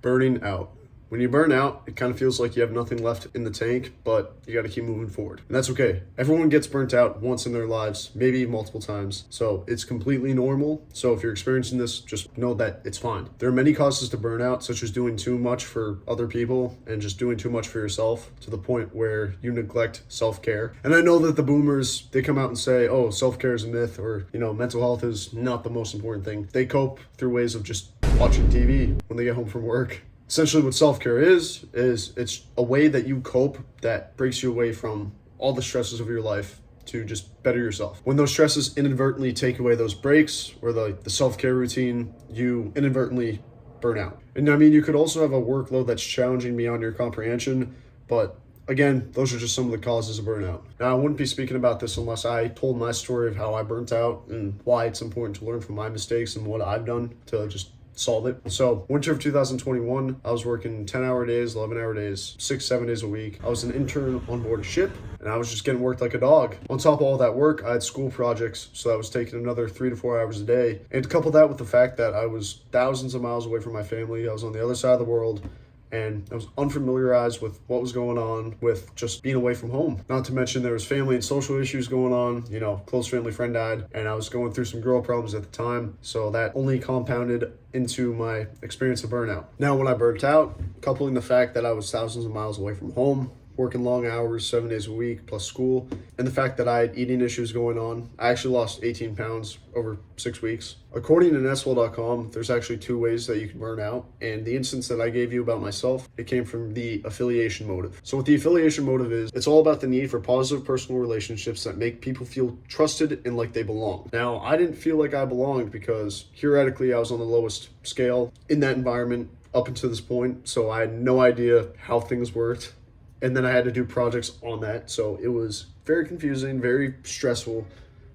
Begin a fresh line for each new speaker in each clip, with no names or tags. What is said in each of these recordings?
Burning out. When you burn out, it kind of feels like you have nothing left in the tank, but you got to keep moving forward. And that's okay. Everyone gets burnt out once in their lives, maybe multiple times. So it's completely normal. So if you're experiencing this, just know that it's fine. There are many causes to burnout, such as doing too much for other people and just doing too much for yourself to the point where you neglect self-care. And I know that the boomers, they come out and say, oh, self-care is a myth, or, mental health is not the most important thing. They cope through ways of just watching TV when they get home from work. Essentially what self-care is it's a way that you cope that breaks you away from all the stresses of your life to just better yourself. When those stresses inadvertently take away those breaks or the self-care routine, you inadvertently burn out. And I mean, you could also have a workload that's challenging beyond your comprehension, but again, those are just some of the causes of burnout. Now, I wouldn't be speaking about this unless I told my story of how I burnt out and why it's important to learn from my mistakes and what I've done to just solve it. So winter of 2021, I was working 10-hour days, 11-hour days, 6-7 days a week. I was an intern on board a ship, and I was just getting worked like a dog. On top of all that work, I had school projects, so I was taking another 3 to 4 hours a day. And to couple that with the fact that I was thousands of miles away from my family, I was on the other side of the world, and I was unfamiliarized with what was going on with just being away from home. Not to mention there was family and social issues going on. Close family friend died, and I was going through some girl problems at the time. So that only compounded into my experience of burnout. Now, when I burnt out, coupling the fact that I was thousands of miles away from home, working long hours, 7 days a week, plus school, and the fact that I had eating issues going on, I actually lost 18 pounds over 6 weeks. According to Nesswell.com, there's actually 2 ways that you can burn out. And the instance that I gave you about myself, it came from the affiliation motive. So what the affiliation motive is, it's all about the need for positive personal relationships that make people feel trusted and like they belong. Now, I didn't feel like I belonged because theoretically I was on the lowest scale in that environment up until this point. So I had no idea how things worked. And then I had to do projects on that. So it was very confusing, very stressful.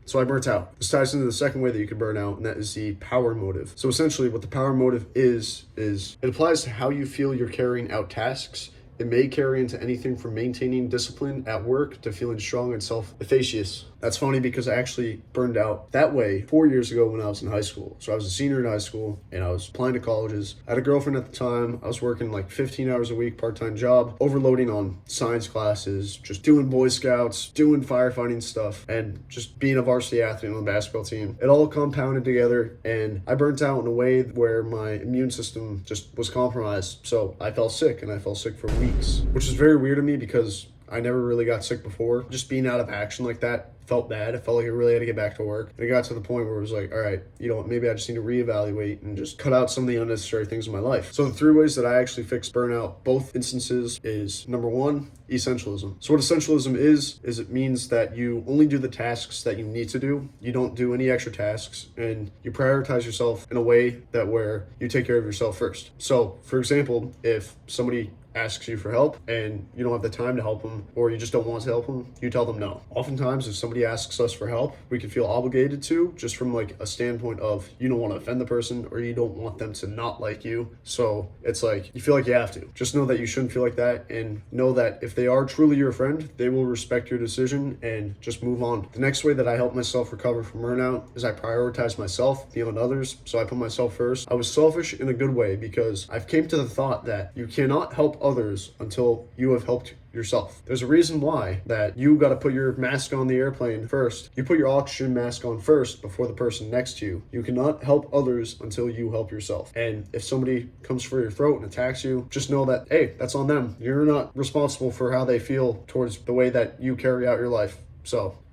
So I burnt out. This ties into the second way that you could burn out, and that is the power motive. So essentially what the power motive is it applies to how you feel you're carrying out tasks. It may carry into anything from maintaining discipline at work to feeling strong and self-efficacious. That's funny because I actually burned out that way 4 years ago when I was in high school. So I was a senior in high school and I was applying to colleges. I had a girlfriend at the time. I was working like 15 hours a week, part-time job, overloading on science classes, just doing Boy Scouts, doing firefighting stuff, and just being a varsity athlete on the basketball team. It all compounded together, and I burnt out in a way where my immune system just was compromised. So I fell sick, and I fell sick for weeks, which is very weird to me because I never really got sick before. Just being out of action like that felt bad. It felt like I really had to get back to work. And it got to the point where it was like, all right, maybe I just need to reevaluate and just cut out some of the unnecessary things in my life. So the 3 ways that I actually fixed burnout, both instances, is number 1, essentialism. So what essentialism is it means that you only do the tasks that you need to do. You don't do any extra tasks, and you prioritize yourself in a way that where you take care of yourself first. So for example, if somebody asks you for help and you don't have the time to help them, or you just don't want to help them, you tell them no. Oftentimes, if somebody asks us for help, we can feel obligated to, just from like a standpoint of you don't want to offend the person or you don't want them to not like you. So it's like you feel like you have to. Just know that you shouldn't feel like that, and know that if they are truly your friend, they will respect your decision and just move on. The next way that I help myself recover from burnout is I prioritize myself beyond others. So I put myself first. I was selfish in a good way because I've came to the thought that you cannot help others until you have helped yourself. There's a reason why that you got to put your mask on the airplane first. You put your oxygen mask on first before the person next to you. You cannot help others until you help yourself. And if somebody comes for your throat and attacks you, just know that, hey, that's on them. You're not responsible for how they feel towards the way that you carry out your life.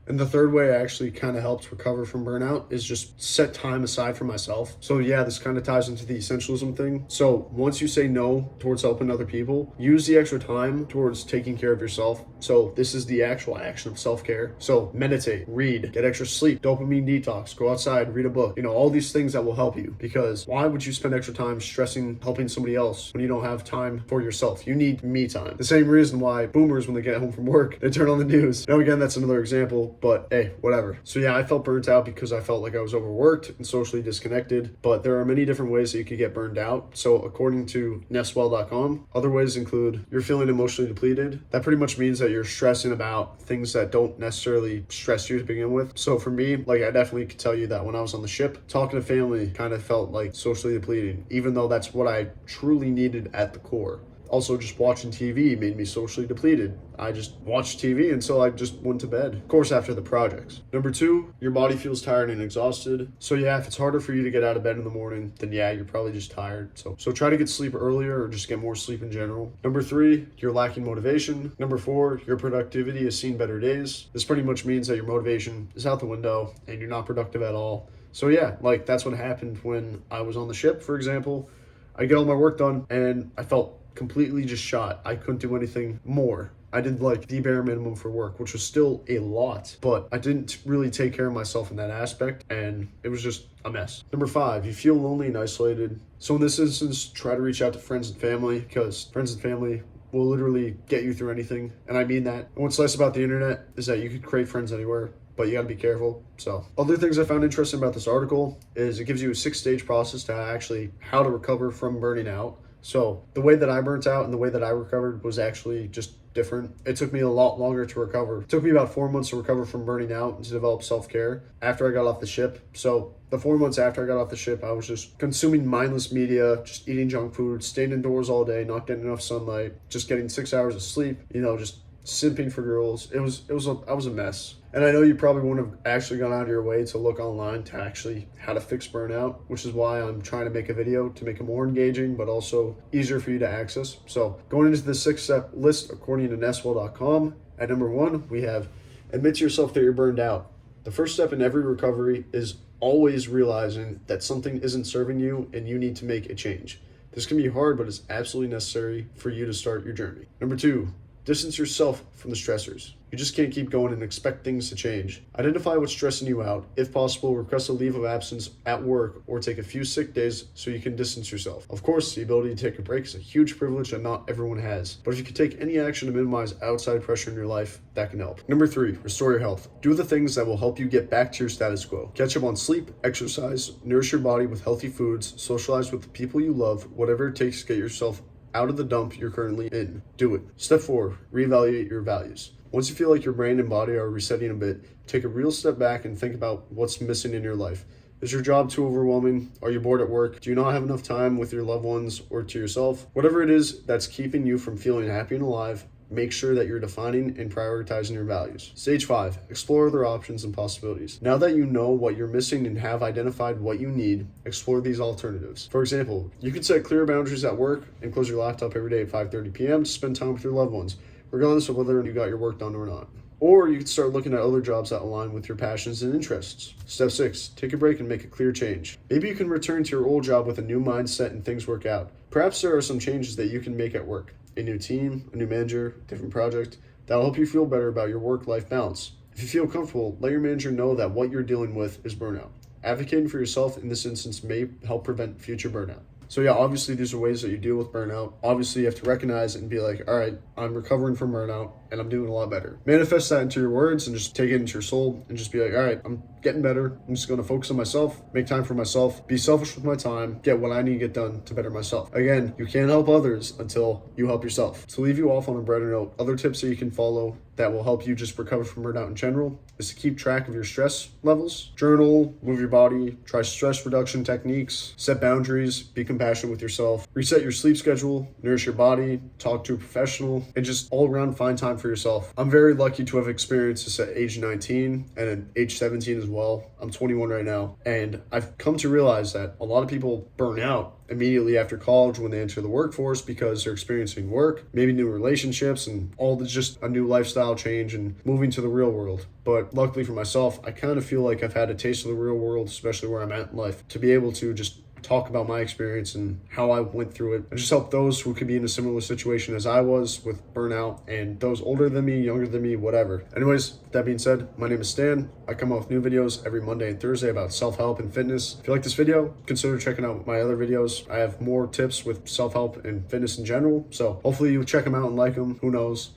And the third way I actually kind of helped recover from burnout is just set time aside for myself. So yeah, this kind of ties into the essentialism thing. So once you say no towards helping other people, use the extra time towards taking care of yourself. So this is the actual action of self-care. So meditate, read, get extra sleep, dopamine detox, go outside, read a book, all these things that will help you. Because why would you spend extra time stressing helping somebody else when you don't have time for yourself? You need me time. The same reason why boomers, when they get home from work, they turn on the news. Now again, that's another example. but hey, whatever. So yeah, I felt burnt out because I felt like I was overworked and socially disconnected, but there are many different ways that you could get burned out. So according to nestwell.com, other ways include you're feeling emotionally depleted. That pretty much means that you're stressing about things that don't necessarily stress you to begin with. So for me, like I definitely could tell you that when I was on the ship, talking to family kind of felt like socially depleting, even though that's what I truly needed at the core. Also, just watching TV made me socially depleted. I just watched TV until I just went to bed. Of course, after the projects. Number 2, your body feels tired and exhausted. So yeah, if it's harder for you to get out of bed in the morning, then yeah, you're probably just tired. So try to get sleep earlier or just get more sleep in general. Number 3, you're lacking motivation. Number 4, your productivity has seen better days. This pretty much means that your motivation is out the window and you're not productive at all. So yeah, like that's what happened when I was on the ship, for example. I get all my work done and I felt completely just shot. I couldn't do anything more. I did like the bare minimum for work, which was still a lot, but I didn't really take care of myself in that aspect, and it was just a mess. Number 5, you feel lonely and isolated. So in this instance, try to reach out to friends and family, because friends and family will literally get you through anything, and I mean that. And what's nice about the internet is that you could create friends anywhere, but you got to be careful. So other things I found interesting about this article is it gives you a 6-stage process to actually how to recover from burning out. So the way that I burnt out and the way that I recovered was actually just different. It took me a lot longer to recover. It took me about 4 months to recover from burning out and to develop self-care after I got off the ship. So the 4 months after I got off the ship, I was just consuming mindless media, just eating junk food, staying indoors all day, not getting enough sunlight, just getting 6 hours of sleep, just simping for girls. I was a mess. And I know you probably wouldn't have actually gone out of your way to look online to actually how to fix burnout, which is why I'm trying to make a video to make it more engaging, but also easier for you to access. So going into the 6-step list, according to nestwell.com, at number 1, we have admit to yourself that you're burned out. The first step in every recovery is always realizing that something isn't serving you and you need to make a change. This can be hard, but it's absolutely necessary for you to start your journey. Number 2, distance yourself from the stressors. You just can't keep going and expect things to change. Identify what's stressing you out. If possible, request a leave of absence at work or take a few sick days so you can distance yourself. Of course, the ability to take a break is a huge privilege that not everyone has. But if you can take any action to minimize outside pressure in your life, that can help. Number 3, restore your health. Do the things that will help you get back to your status quo. Catch up on sleep, exercise, nourish your body with healthy foods, socialize with the people you love, whatever it takes to get yourself out of the dump you're currently in. Do it. Step 4, reevaluate your values. Once you feel like your brain and body are resetting a bit, take a real step back and think about what's missing in your life. Is your job too overwhelming? Are you bored at work? Do you not have enough time with your loved ones or to yourself? Whatever it is that's keeping you from feeling happy and alive, make sure that you're defining and prioritizing your values. Stage 5, explore other options and possibilities. Now that you know what you're missing and have identified what you need, explore these alternatives. For example, you could set clear boundaries at work and close your laptop every day at 5:30 p.m. to spend time with your loved ones, regardless of whether you got your work done or not. Or you could start looking at other jobs that align with your passions and interests. Step 6, take a break and make a clear change. Maybe you can return to your old job with a new mindset and things work out. Perhaps there are some changes that you can make at work. A new team, a new manager, different project. That'll help you feel better about your work-life balance. If you feel comfortable, let your manager know that what you're dealing with is burnout. Advocating for yourself in this instance may help prevent future burnout. So yeah, obviously these are ways that you deal with burnout. Obviously you have to recognize it and be like, all right, I'm recovering from burnout and I'm doing a lot better. Manifest that into your words and just take it into your soul and just be like, all right, I'm getting better. I'm just going to focus on myself, make time for myself, be selfish with my time, get what I need to get done to better myself. Again, you can't help others until you help yourself. To leave you off on a brighter note, other tips that you can follow that will help you just recover from burnout in general is to keep track of your stress levels, journal, move your body, try stress reduction techniques, set boundaries, be compassionate with yourself, reset your sleep schedule, nourish your body, talk to a professional, and just all around find time for yourself. I'm very lucky to have experienced this at age 19 and at age 17 as well. I'm 21 right now, and I've come to realize that a lot of people burn out immediately after college when they enter the workforce because they're experiencing work, maybe new relationships, and all the just a new lifestyle change and moving to the real world. But luckily for myself, I kind of feel like I've had a taste of the real world, especially where I'm at in life, to be able to just talk about my experience and how I went through it and just help those who could be in a similar situation as I was with burnout and those older than me, younger than me, whatever. Anyways, with that being said, my name is Stan. I come out with new videos every Monday and Thursday about self-help and fitness. If you like this video, consider checking out my other videos. I have more tips with self-help and fitness in general, so hopefully you check them out and like them. Who knows?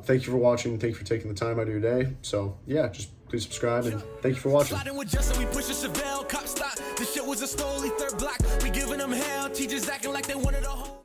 Thank you for watching. Thank you for taking the time out of your day. So yeah, just please subscribe, and thank you for watching.
Sliding with Justin, we push a Chevelle, cop stop. This shit was a stoley third block. We giving them hell, teachers acting like they wanted a whole